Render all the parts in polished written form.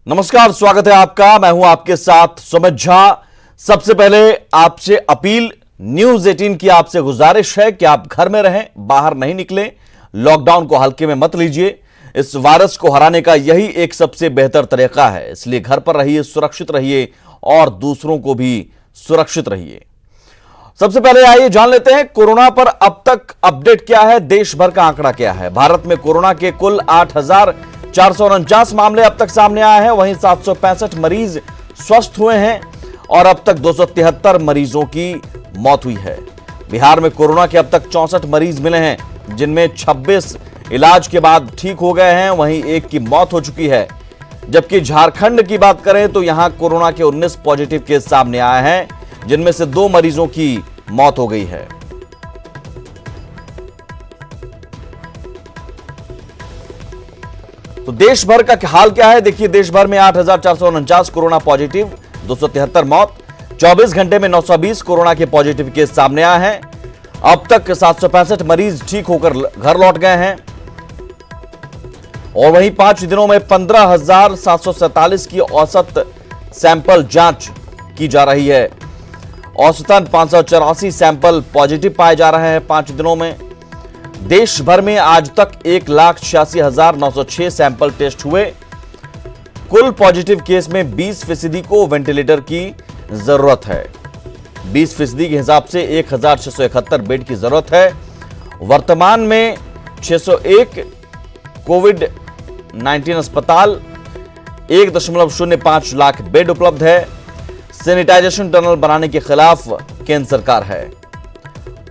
नमस्कार, स्वागत है आपका। मैं हूं आपके साथ सुमित झा। सबसे पहले आपसे अपील, न्यूज 18 की आपसे गुजारिश है कि आप घर में रहें, बाहर नहीं निकलें, लॉकडाउन को हल्के में मत लीजिए। इस वायरस को हराने का यही एक सबसे बेहतर तरीका है, इसलिए घर पर रहिए, सुरक्षित रहिए और दूसरों को भी सुरक्षित रहिए। सबसे पहले आइए जान लेते हैं कोरोना पर अब तक अपडेट क्या है, देश भर का आंकड़ा क्या है। भारत में कोरोना के कुल 8,449 मामले अब तक सामने आए हैं, वहीं 765 मरीज स्वस्थ हुए हैं और अब तक 273 मरीजों की मौत हुई है। बिहार में कोरोना के अब तक 64 मरीज मिले हैं, जिनमें 26 इलाज के बाद ठीक हो गए हैं, वहीं एक की मौत हो चुकी है। जबकि झारखंड की बात करें तो यहां कोरोना के 19 पॉजिटिव केस सामने आए हैं, जिनमें से 2 मरीजों की मौत हो गई है। तो देश भर का हाल क्या है, देखिए। देश भर में 8,449 कोरोना पॉजिटिव, 273 मौत, 24 घंटे में 920 कोरोना के पॉजिटिव केस सामने आए हैं। अब तक 765 मरीज ठीक होकर घर लौट गए हैं और वहीं 5 दिनों में 15,747 की औसत सैंपल जांच की जा रही है। औसतन 584 सैंपल पॉजिटिव पाए जा रहे हैं 5 दिनों में। देश भर में आज तक 1,86,906 सैंपल टेस्ट हुए। कुल पॉजिटिव केस में 20% को वेंटिलेटर की जरूरत है। 20% के हिसाब से 1,671 बेड की जरूरत है। वर्तमान में 601 कोविड-19 अस्पताल, 1.05 लाख बेड उपलब्ध है। सैनिटाइजेशन टनल बनाने के खिलाफ केंद्र सरकार है।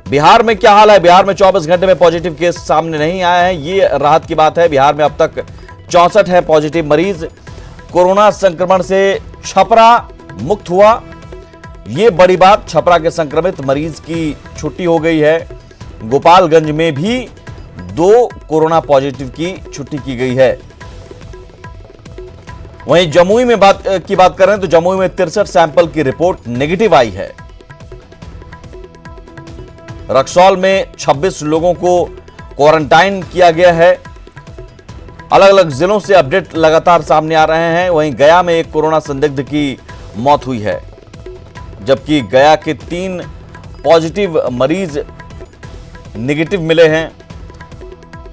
बिहार में क्या हाल है? बिहार में 24 घंटे में पॉजिटिव केस सामने नहीं आए हैं, ये राहत की बात है। बिहार में अब तक 64 है पॉजिटिव मरीज। कोरोना संक्रमण से छपरा मुक्त हुआ, ये बड़ी बात। छपरा के संक्रमित मरीज की छुट्टी हो गई है। गोपालगंज में भी 2 कोरोना पॉजिटिव की छुट्टी की गई है। वहीं जमुई में बात करें तो जमुई में 63 सैंपल की रिपोर्ट नेगेटिव आई है। रक्सौल में 26 लोगों को क्वारंटाइन किया गया है। अलग अलग जिलों से अपडेट लगातार सामने आ रहे हैं। वहीं गया में एक कोरोना संदिग्ध की मौत हुई है, जबकि गया के 3 पॉजिटिव मरीज नेगेटिव मिले हैं।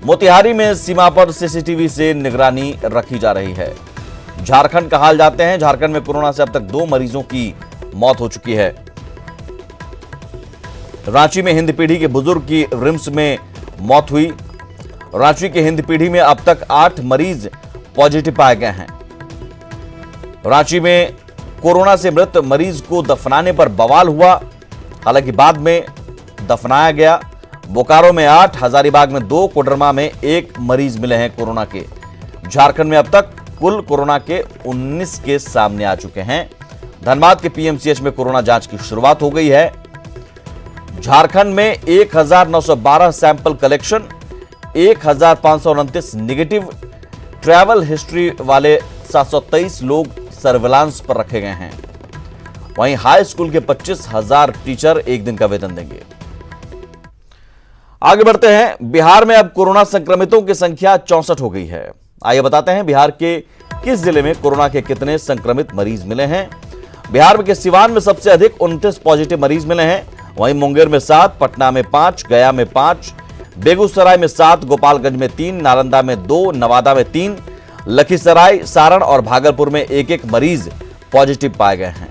मोतिहारी में सीमा पर सीसीटीवी से निगरानी रखी जा रही है। झारखंड का हाल जाते हैं। झारखंड में कोरोना से अब तक 2 मरीजों की मौत हो चुकी है। रांची में हिंद पीढ़ी के बुजुर्ग की रिम्स में मौत हुई। रांची के हिंद पीढ़ी में अब तक 8 मरीज पॉजिटिव पाए गए हैं। रांची में कोरोना से मृत मरीज को दफनाने पर बवाल हुआ, हालांकि बाद में दफनाया गया। बोकारो में 8, हजारीबाग में 2, कोडरमा में 1 मरीज मिले हैं कोरोना के। झारखंड में अब तक कुल कोरोना के 19 केस सामने आ चुके हैं। धनबाद के पीएमसीएच में कोरोना जांच की शुरुआत हो गई है। झारखंड में 1,912 sample collection, 1,529 negative. Travel history वाले 723 लोग सर्विलांस पर रखे गए हैं। वहीं हाई स्कूल के 25,000 टीचर एक दिन का वेतन देंगे। आगे बढ़ते हैं। बिहार में अब कोरोना संक्रमितों की संख्या 64 हो गई है। आइए बताते हैं बिहार के किस जिले में कोरोना के कितने संक्रमित मरीज मिले हैं। बिहार के सिवान में सबसे अधिक 29 पॉजिटिव मरीज मिले हैं। वहीं मुंगेर में 7, पटना में 5, गया में 5, बेगूसराय में 7, गोपालगंज में 3, नालंदा में 2, नवादा में 3, लखीसराय, सारण और भागलपुर में 1-1 मरीज पॉजिटिव पाए गए हैं।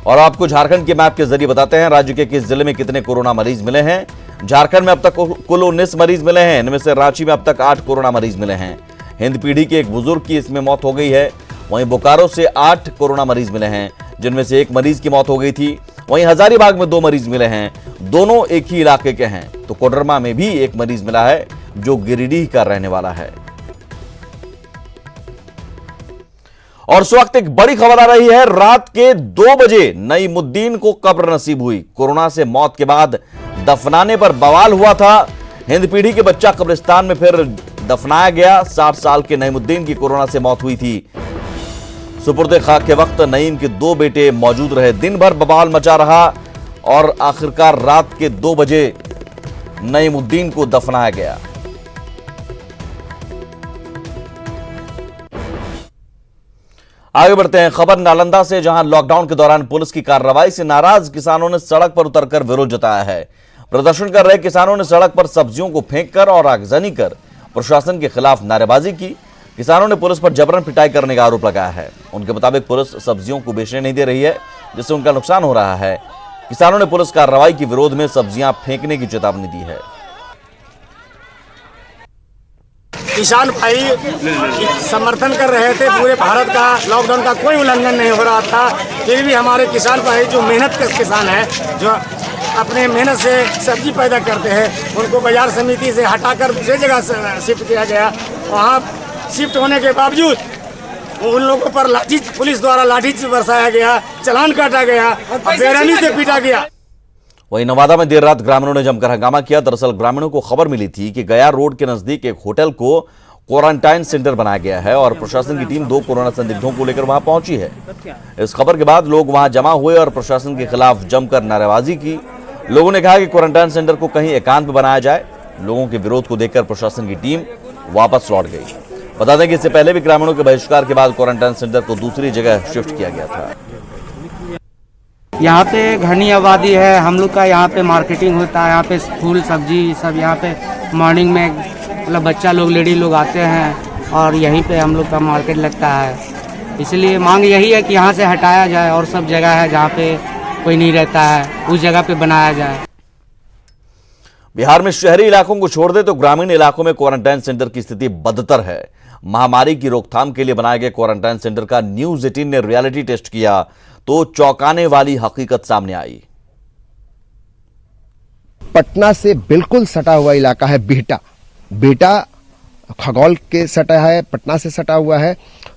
और आपको झारखंड के मैप के जरिए बताते हैं राज्य के किस जिले में कितने कोरोना मरीज मिले हैं। झारखंड में अब तक कुल 19 मरीज मिले हैं, इनमें से रांची में अब तक 8 कोरोना मरीज मिले हैं। हिंद पीढ़ी के एक बुजुर्ग की इसमें मौत हो गई है। वहीं बोकारो से 8 कोरोना मरीज मिले हैं, जिनमें से 1 मरीज की मौत हो गई थी। वहीं हजारीबाग में 2 मरीज मिले हैं, दोनों एक ही इलाके के हैं। तो कोडरमा में भी 1 मरीज मिला है, जो गिरिडीह का रहने वाला है। और इस वक्त एक बड़ी खबर आ रही है। रात के 2 बजे नईमुद्दीन को कब्र नसीब हुई। कोरोना से मौत के बाद दफनाने पर बवाल हुआ था। हिंद पीढ़ी के बच्चा कब्रिस्तान में फिर दफनाया गया। 60 साल के नईमुद्दीन की कोरोना से मौत हुई थी। सुपुर्द खाक के वक्त नईम के 2 बेटे मौजूद रहे। दिन भर बवाल मचा रहा और आखिरकार रात के 2 बजे नईमुद्दीन को दफनाया गया। आगे बढ़ते हैं खबर नालंदा से, जहां लॉकडाउन के दौरान पुलिस की कार्रवाई से नाराज किसानों ने सड़क पर उतरकर विरोध जताया है। प्रदर्शन कर रहे किसानों ने सड़क पर सब्जियों को फेंककर और आगजनी कर प्रशासन के खिलाफ नारेबाजी की। किसानों ने पुलिस पर जबरन पिटाई करने का आरोप लगाया है। उनके मुताबिक पुलिस सब्जियों को बेचने नहीं दे रही है, जिससे उनका नुकसान हो रहा है। किसानों ने पुलिस कार्रवाई के विरोध में सब्जियां फेंकने की चेतावनी दी है। किसान भाई समर्थन कर रहे थे, पूरे भारत का लॉकडाउन का कोई उल्लंघन नहीं हो रहा था, फिर भी हमारे किसान भाई जो मेहनत के किसान हैं, जो अपने मेहनत से सब्जी पैदा करते हैं, उनको बाजार समिति से हटाकर दूसरी जगह शिफ्ट किया गया। वहाँ शिफ्ट होने के बावजूद उन लोगों पर लाठी, पुलिस द्वारा लाठी बरसाया गया, चालान काटा गया, बेरहमी से पीटा गया। वहीं नवादा में देर रात ग्रामीणों ने जमकर हंगामा किया। दरअसल ग्रामीणों को खबर मिली थी कि गया रोड के नजदीक एक होटल को क्वारंटाइन सेंटर बनाया गया है और प्रशासन की टीम 2 कोरोना संदिग्धों को लेकर वहां पहुंची है। इस खबर के बाद लोग वहां जमा हुए और प्रशासन के खिलाफ जमकर नारेबाजी की। लोगों ने कहा कि क्वारंटाइन सेंटर को कहीं एकांत में बनाया जाए। लोगों के विरोध को देखकर प्रशासन की टीम वापस लौट गई। बता दें कि इससे पहले भी ग्रामीणों के बहिष्कार के बाद क्वारंटाइन सेंटर को दूसरी जगह शिफ्ट किया गया था। यहाँ पे घनी आबादी है, हम लोग का यहाँ पे मार्केटिंग होता है, यहाँ पे फूल सब्जी सब यहाँ पे मॉर्निंग में मतलब बच्चा लोग लेडी लोग आते हैं और यहीं पे हम लोग का मार्केट लगता है। इसलिए मांग यही है कि यहाँ से हटाया जाए और सब जगह है जहाँ पे कोई नहीं रहता है उस जगह पे बनाया जाए। बिहार में शहरी इलाकों को छोड़ दे तो ग्रामीण इलाकों में क्वारंटाइन सेंटर की स्थिति बदतर है। महामारी की रोकथाम के लिए बनाए गए क्वारंटाइन सेंटर का न्यूज 18 ने रियलिटी टेस्ट किया तो चौंकाने वाली हकीकत सामने आई। पटना से बिल्कुल सटा हुआ इलाका है बिहटा। बिहटा खगौल के सटा है, पटना से सटा हुआ है।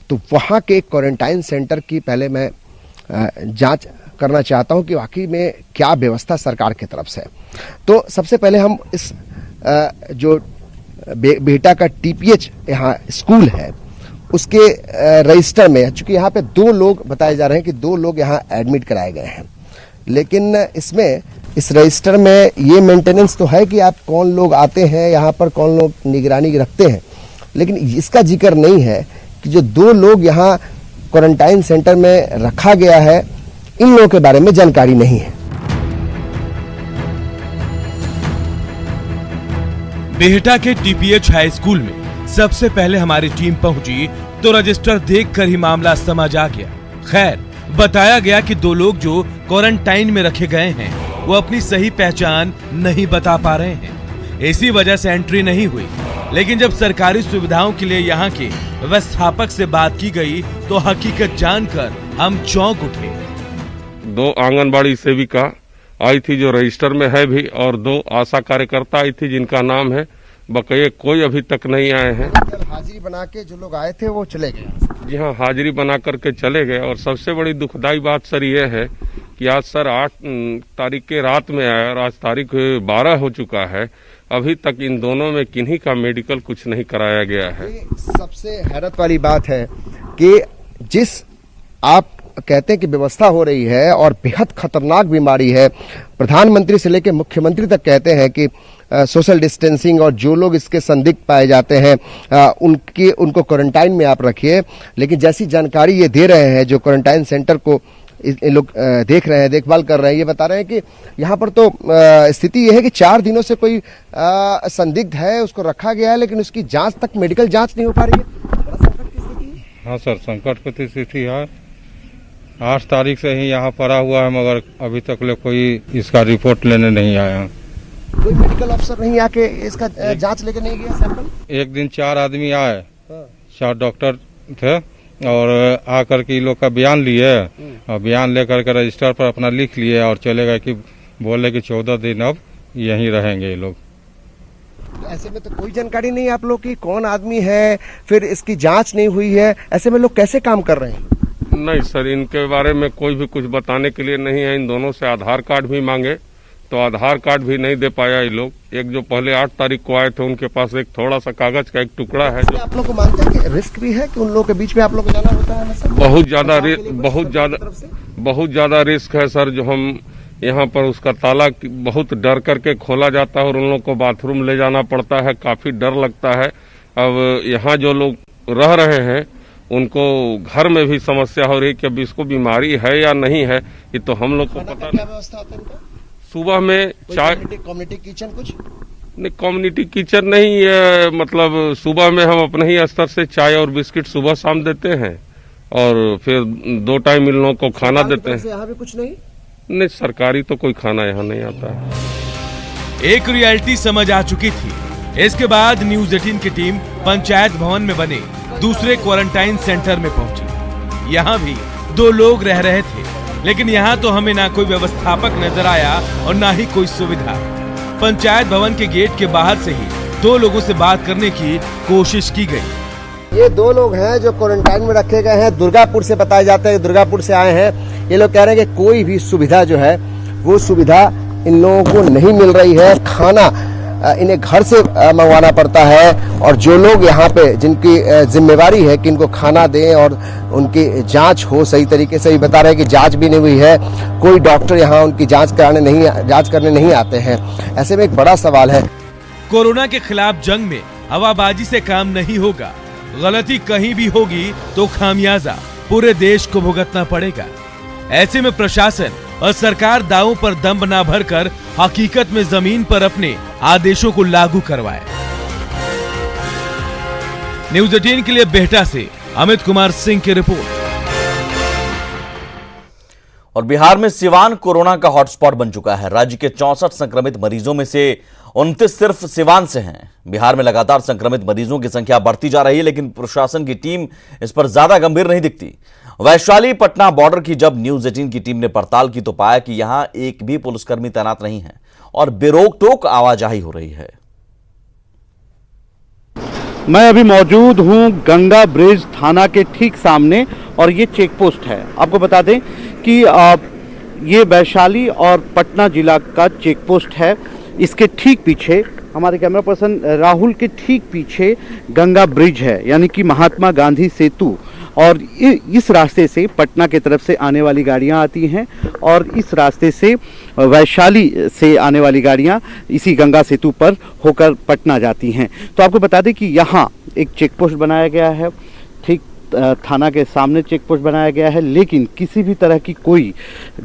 तो वहां के क्वारंटाइन सेंटर की पहले मैं जांच करना चाहता हूं कि वाकई में क्या व्यवस्था सरकार की तरफ से। तो सबसे पहले हम इस जो बिहटा का टीपीएच यहाँ स्कूल है उसके रजिस्टर में, चूंकि यहाँ पे 2 लोग बताए जा रहे हैं कि 2 लोग यहाँ एडमिट कराए गए हैं, लेकिन इसमें इस रजिस्टर में ये मेंटेनेंस तो है कि आप कौन लोग आते हैं यहाँ पर, कौन लोग निगरानी रखते हैं, लेकिन इसका जिक्र नहीं है कि जो 2 लोग यहाँ क्वारंटाइन सेंटर में रखा गया है इन लोगों के बारे में जानकारी नहीं है। बिहटा के टीपीएच हाई स्कूल में सबसे पहले हमारी टीम पहुंची तो रजिस्टर देखकर ही मामला समझ आ गया। खैर, बताया गया कि 2 लोग जो क्वारंटाइन में रखे गए हैं वो अपनी सही पहचान नहीं बता पा रहे हैं, इसी वजह से एंट्री नहीं हुई। लेकिन जब सरकारी सुविधाओं के लिए यहाँ के व्यवस्थापक से बात की गई तो हकीकत जानकर हम चौंक उठे। 2 आंगनबाड़ी सेविका आई थी जो रजिस्टर में है भी, और 2 आशा कार्यकर्ता आई थी जिनका नाम है, बकाये कोई अभी तक नहीं आए हैं। हाजिरी बना के जो लोग आए थे वो चले गए। जी हाँ, हाजिरी बना करके चले गए। और सबसे बड़ी दुखदाई बात सर ये है कि आज सर 8 तारीख के रात में आया और आज तारीख 12 हो चुका है, अभी तक इन दोनों में किन्हीं का मेडिकल कुछ नहीं कराया गया है। सबसे हैरत वाली बात है कि जिस आप कहते हैं कि व्यवस्था हो रही है और बेहद खतरनाक बीमारी है, प्रधानमंत्री से लेकर मुख्यमंत्री तक कहते हैं कि सोशल डिस्टेंसिंग और जो लोग इसके संदिग्ध पाए जाते हैं उनको क्वारंटाइन में आप रखिए, लेकिन जैसी जानकारी ये दे रहे हैं जो क्वारंटाइन सेंटर को लोग देख रहे हैं, देखभाल कर रहे हैं, ये बता रहे हैं कि यहाँ पर तो स्थिति ये है कि 4 दिनों से कोई संदिग्ध है उसको रखा गया है, लेकिन उसकी जांच तक मेडिकल जांच नहीं हो पा रही है। बड़ा संकट की स्थिति है। हाँ सर, संकट की स्थिति है। 8 तारीख से ही यहाँ पड़ा हुआ है, मगर अभी तक ले कोई इसका रिपोर्ट लेने नहीं आया। कोई मेडिकल अफसर नहीं आके इसका जांच लेके नहीं गया सैंपल। एक दिन 4 आदमी आए, 4 डॉक्टर थे और आकर के लोग का बयान लिए और बयान लेकर के रजिस्टर पर अपना लिख लिए और चले गए कि बोले कि 14 दिन अब यहीं रहेंगे ये लोग। ऐसे में तो कोई जानकारी नहीं आप लोग की कौन आदमी है, फिर इसकी जांच नहीं हुई है, ऐसे में लोग कैसे काम कर रहे हैं? नहीं सर, इनके बारे में कोई भी कुछ बताने के लिए नहीं है। इन दोनों से आधार कार्ड भी मांगे तो आधार कार्ड भी नहीं दे पाया ये लोग। एक जो पहले 8 तारीख को आए थे उनके पास एक थोड़ा सा कागज का एक टुकड़ा है। जो आप लोग को मानते हैं कि रिस्क भी है कि उन लोगों के बीच में आप लोग को जाना होता है? बहुत ज्यादा रिस्क है सर। जो हम यहाँ पर उसका ताला बहुत डर करके खोला जाता है और उन लोग को बाथरूम ले जाना पड़ता है, काफी डर लगता है। अब यहाँ जो लोग रह रहे हैं उनको घर में भी समस्या हो रही कि अब इसको बीमारी है या नहीं है, ये तो हम लोग को पता नहीं। व्यवस्था होता है? सुबह में चाय, कम्युनिटी किचन कुछ नहीं कम्युनिटी किचन नहीं है, मतलब सुबह में हम अपने ही स्तर से चाय और बिस्किट सुबह शाम देते हैं और फिर 2 टाइम इन लोगों को खाना देते हैं। यहाँ भी कुछ नहीं सरकारी तो कोई खाना यहाँ नहीं आता है। एक रियलिटी समझ आ चुकी थी। इसके बाद न्यूज 18 की टीम पंचायत भवन में बने दूसरे क्वारंटाइन सेंटर में पहुंची। यहाँ भी 2 लोग रह रहे थे, लेकिन यहाँ तो हमें ना कोई व्यवस्थापक नजर आया और ना ही कोई सुविधा। पंचायत भवन के गेट के बाहर से ही 2 लोगों से बात करने की कोशिश की गई। ये 2 लोग हैं जो क्वारंटाइन में रखे गए हैं, दुर्गापुर से बताया जाता है, दुर्गापुर से आए हैं। ये लोग कह रहे हैं कि कोई भी सुविधा जो है वो सुविधा इन लोगों को नहीं मिल रही है। खाना इन्हें घर से मंगवाना पड़ता है और जो लोग यहाँ पे जिनकी जिम्मेवारी है कि इनको खाना दें और उनकी जांच हो सही तरीके से, ये बता रहे हैं कि जांच भी नहीं हुई है, कोई डॉक्टर यहाँ उनकी जांच करने नहीं आते हैं। ऐसे में एक बड़ा सवाल है। कोरोना के खिलाफ जंग में हवाबाजी से काम नहीं होगा। गलती कहीं भी होगी तो खामियाजा पूरे देश को भुगतना पड़ेगा। ऐसे में प्रशासन और सरकार दांवों पर दम न भरकर हकीकत में जमीन पर अपने आदेशों को लागू करवाए। न्यूज 18 के लिए बेहटा से अमित कुमार सिंह की रिपोर्ट। और बिहार में सिवान कोरोना का हॉटस्पॉट बन चुका है। राज्य के 64 संक्रमित मरीजों में से 29 सिर्फ सिवान से हैं। बिहार में लगातार संक्रमित मरीजों की संख्या बढ़ती जा रही है, लेकिन प्रशासन की टीम इस पर ज्यादा गंभीर नहीं दिखती। वैशाली पटना बॉर्डर की जब न्यूज 18 की टीम ने पड़ताल की तो पाया कि यहां एक भी पुलिसकर्मी तैनात नहीं है और बेरोक टोक आवाजाही हो रही है। मैं अभी मौजूद हूं गंगा ब्रिज थाना के ठीक सामने और ये चेक पोस्ट है। आपको बता दें कि ये वैशाली और पटना जिला का चेक पोस्ट है। इसके ठीक पीछे हमारे कैमरा पर्सन राहुल के ठीक पीछे गंगा ब्रिज है, यानी कि महात्मा गांधी सेतु। और इस रास्ते से पटना की तरफ से आने वाली गाड़ियां आती हैं और इस रास्ते से वैशाली से आने वाली गाड़ियां इसी गंगा सेतु पर होकर पटना जाती हैं। तो आपको बता दें कि यहाँ एक चेक पोस्ट बनाया गया है, ठीक थाना के सामने चेक पोस्ट बनाया गया है, लेकिन किसी भी तरह की कोई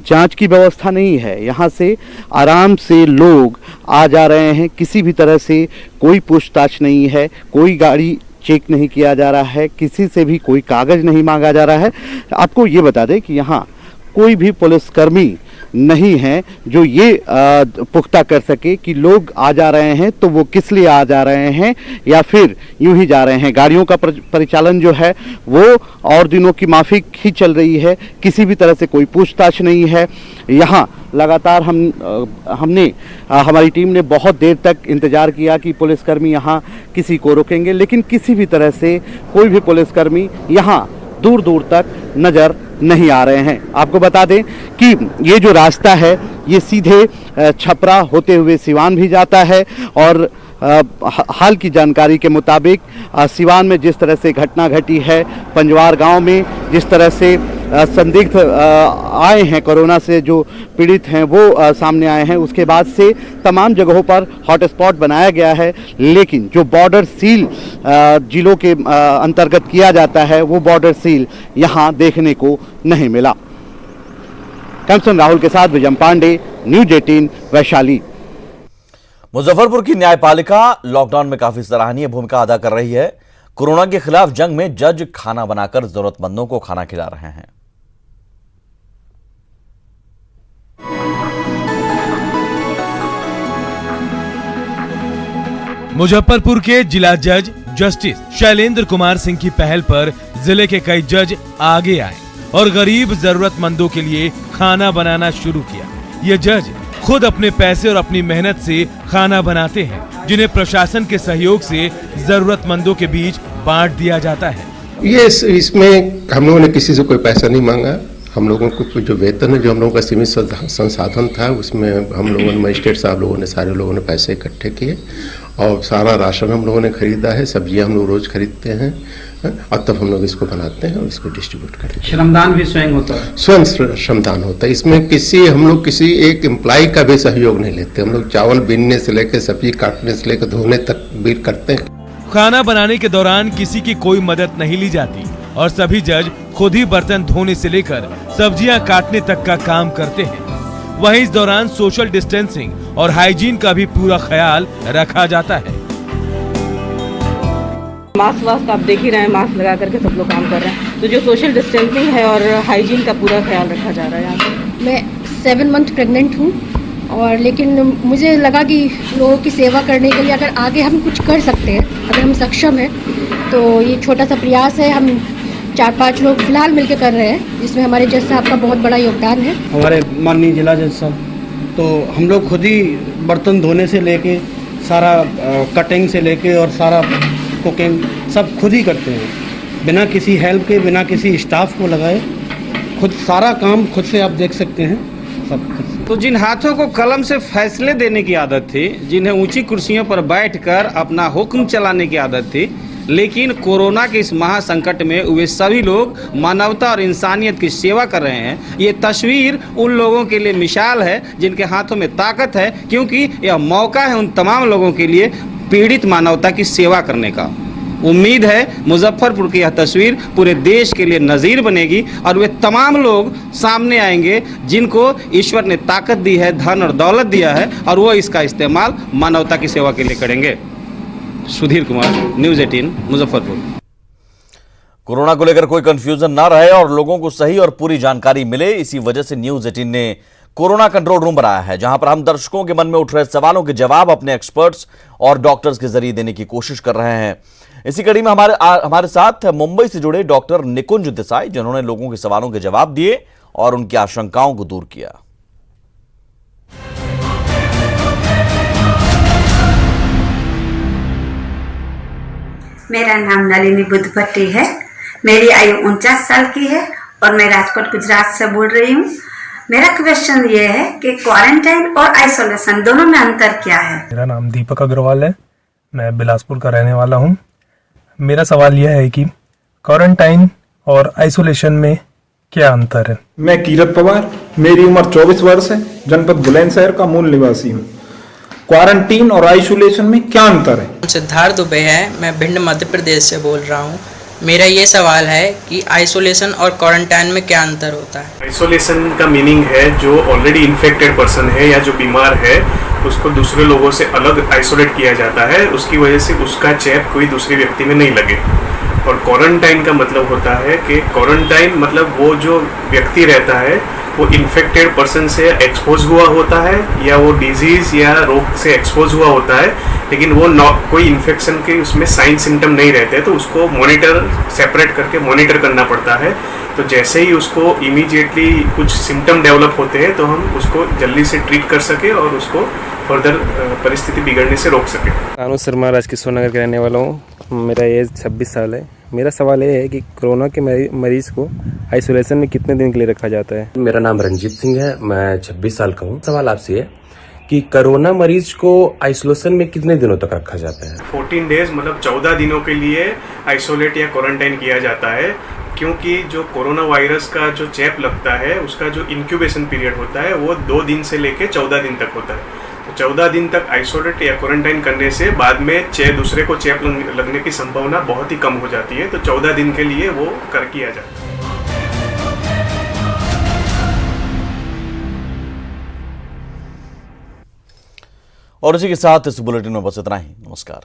जांच की व्यवस्था नहीं है। यहाँ से आराम से लोग आ जा रहे हैं, किसी भी तरह से कोई पूछताछ नहीं है, कोई गाड़ी चेक नहीं किया जा रहा है, किसी से भी कोई कागज नहीं मांगा जा रहा है। आपको ये बता दें कि यहाँ कोई भी पुलिसकर्मी नहीं है जो ये पुख्ता कर सके कि लोग आ जा रहे हैं तो वो किस लिए आ जा रहे हैं या फिर यूं ही जा रहे हैं। गाड़ियों का परिचालन जो है वो और दिनों की माफिक ही चल रही है, किसी भी तरह से कोई पूछताछ नहीं है। यहाँ लगातार हमने हमारी टीम ने बहुत देर तक इंतजार किया कि पुलिसकर्मी यहाँ किसी को रोकेंगे, लेकिन किसी भी तरह से कोई भी पुलिसकर्मी यहाँ दूर दूर तक नजर नहीं आ रहे हैं। आपको बता दें कि ये जो रास्ता है ये सीधे छपरा होते हुए सिवान भी जाता है और हाल की जानकारी के मुताबिक सिवान में जिस तरह से घटना घटी है, पंजवार गांव में जिस तरह से संदिग्ध आए हैं, कोरोना से जो पीड़ित हैं वो सामने आए हैं, उसके बाद से तमाम जगहों पर हॉटस्पॉट बनाया गया है। लेकिन जो बॉर्डर सील जिलों के अंतर्गत किया जाता है वो बॉर्डर सील यहाँ देखने को नहीं मिला। कैमसन राहुल के साथ विजय पांडे, न्यूज 18 वैशाली। मुजफ्फरपुर की न्यायपालिका लॉकडाउन में काफी सराहनीय भूमिका अदा कर रही है। कोरोना के खिलाफ जंग में जज खाना बनाकर जरूरतमंदों को खाना खिला रहे हैं। मुजफ्फरपुर के जिला जज जस्टिस शैलेंद्र कुमार सिंह की पहल पर जिले के कई जज आगे आए और गरीब जरूरतमंदों के लिए खाना बनाना शुरू किया। ये जज खुद अपने पैसे और अपनी मेहनत से खाना बनाते हैं, जिन्हें प्रशासन के सहयोग से जरूरतमंदों के बीच बांट दिया जाता है। ये इसमें हम लोगों ने किसी से कोई पैसा नहीं मांगा। हम लोगों को जो वेतन है, जो हम लोगों का सीमित संसाधन था, उसमें हम लोगों ने, मजिस्ट्रेट साहब लोगों ने, सारे लोगों ने पैसे इकट्ठे किए और सारा राशन हम लोगों ने खरीदा है। सब्जियां हम लोग रोज खरीदते हैं और तब हम लोग इसको बनाते हैं और इसको डिस्ट्रीब्यूट करते हैं। श्रमदान भी स्वयं होता है? स्वयं श्रमदान होता है। इसमें हम लोग किसी एक एम्प्लॉय का भी सहयोग नहीं लेते। हम लोग चावल बीनने से लेकर, सब्जी काटने से लेकर धोने तक भी करते हैं। खाना बनाने के दौरान किसी की कोई मदद नहीं ली जाती। और सभी जज खुद ही बर्तन धोने से लेकर सब्जियां काटने तक का काम करते हैं। वहीं इस दौरान सोशल डिस्टेंसिंग और हाइजीन का भी पूरा ख्याल रखा जाता है। मास्क आप देख ही रहे हैं, मास्क लगा करके सब लोग काम कर रहे हैं। तो जो सोशल डिस्टेंसिंग है और हाइजीन का पूरा ख्याल रखा जा रहा है यहाँ पर। मैं 7 मंथ प्रेग्नेंट हूँ और लेकिन मुझे लगा कि लोगों की सेवा करने के लिए अगर आगे हम कुछ कर सकते हैं, अगर हम सक्षम हैं, तो ये छोटा सा प्रयास है। हम 4-5 लोग फिलहाल मिलकर कर रहे हैं, जिसमें हमारे जज साहब का बहुत बड़ा योगदान है। हमारे माननीय जिला जज साहब, तो हम लोग खुद ही बर्तन धोने से लेके सारा कटिंग से लेके और सारा कुकिंग सब खुद ही करते हैं, बिना किसी हेल्प के, बिना किसी स्टाफ को लगाए, खुद सारा काम खुद से आप देख सकते हैं सब खुद से। तो जिन हाथों को कलम से फैसले देने की आदत थी, जिन्हें ऊंची कुर्सियों पर बैठकर अपना हुक्म चलाने की आदत थी, लेकिन कोरोना के इस महासंकट में वे सभी लोग मानवता और इंसानियत की सेवा कर रहे हैं। ये तस्वीर उन लोगों के लिए मिसाल है जिनके हाथों में ताकत है, क्योंकि यह मौका है उन तमाम लोगों के लिए पीड़ित मानवता की सेवा करने का। उम्मीद है मुजफ्फरपुर की यह तस्वीर पूरे देश के लिए नज़ीर बनेगी और वे तमाम लोग सामने आएंगे जिनको ईश्वर ने ताकत दी है, धन और दौलत दिया है, और वो इसका इस्तेमाल मानवता की सेवा के लिए करेंगे। सुधीर कुमार, न्यूज़ 18, मुजफ्फरपुर। कोरोना को लेकर कोई कंफ्यूजन ना रहे और लोगों को सही और पूरी जानकारी मिले, इसी वजह से न्यूज़ 18 ने कोरोना कंट्रोल रूम बनाया है, जहां पर हम दर्शकों के मन में उठ रहे सवालों के जवाब अपने एक्सपर्ट्स और डॉक्टर्स के जरिए देने की कोशिश कर रहे हैं। इसी कड़ी में हमारे साथ मुंबई से जुड़े डॉक्टर निकुंज देसाई, जिन्होंने लोगों के सवालों के जवाब दिए और उनकी आशंकाओं को दूर किया। मेरा नाम नलिनी बुद्धभट्टी है। मेरी आयु 49 साल की है और मैं राजकोट गुजरात से बोल रही हूँ। मेरा क्वेश्चन ये है कि क्वारंटाइन और आइसोलेशन दोनों में अंतर क्या है? मेरा नाम दीपक अग्रवाल है, मैं बिलासपुर का रहने वाला हूँ। मेरा सवाल यह है कि क्वारंटाइन और आइसोलेशन में क्या अंतर है? मैं कीरत पवार, मेरी उम्र 24 वर्ष है, जनपद बुलंदशहर का मूल निवासी हूँ। क्वारंटीन और आइसोलेशन में क्या अंतर है? सिद्धार्थ दुबे है, मैं भिंड मध्य प्रदेश से बोल रहा हूँ। मेरा ये सवाल है कि आइसोलेशन और क्वारंटाइन में क्या अंतर होता है? आइसोलेशन का मीनिंग है जो ऑलरेडी इन्फेक्टेड पर्सन है या जो बीमार है उसको दूसरे लोगों से अलग आइसोलेट किया जाता है, उसकी वजह से उसका चेप कोई दूसरे व्यक्ति में नहीं लगे। और क्वारंटाइन का मतलब होता है कि क्वारंटाइन मतलब वो जो व्यक्ति रहता है वो इन्फेक्टेड पर्सन से एक्सपोज हुआ होता है या वो डिजीज या रोग से एक्सपोज हुआ होता है, लेकिन वो कोई इन्फेक्शन के उसमें साइन सिम्टम नहीं रहते, तो उसको मॉनिटर सेपरेट करके मॉनिटर करना पड़ता है। तो जैसे ही उसको इमीडिएटली कुछ सिम्टम डेवलप होते हैं तो हम उसको जल्दी से ट्रीट कर सके और उसको फर्दर परिस्थिति बिगड़ने से रोक सके। अनुज शर्मा, राजकिशोर नगर के रहने वाला हूँ। मेरा एज 26 साल है। मेरा सवाल ये है कि कोरोना के मरीज को आइसोलेशन में कितने दिन के लिए रखा जाता है? मेरा नाम रंजीत सिंह है, मैं 26 साल का हूँ। सवाल आपसे है कि कोरोना मरीज को आइसोलेशन में कितने दिनों तक रखा जाता है? 14 डेज मतलब 14 दिनों के लिए आइसोलेट या क्वारंटाइन किया जाता है, क्योंकि जो कोरोना वायरस का जो चेप लगता है उसका जो इंक्यूबेशन पीरियड होता है वो 2 दिन से लेकर 14 दिन तक होता है। तो 14 दिन तक आइसोलेट या क्वारंटाइन करने से बाद में दूसरे को चेप लगने की संभावना बहुत ही कम हो जाती है। तो 14 दिन के लिए वो किया जाता है। और इसी के साथ इस बुलेटिन में बस इतना ही। नमस्कार।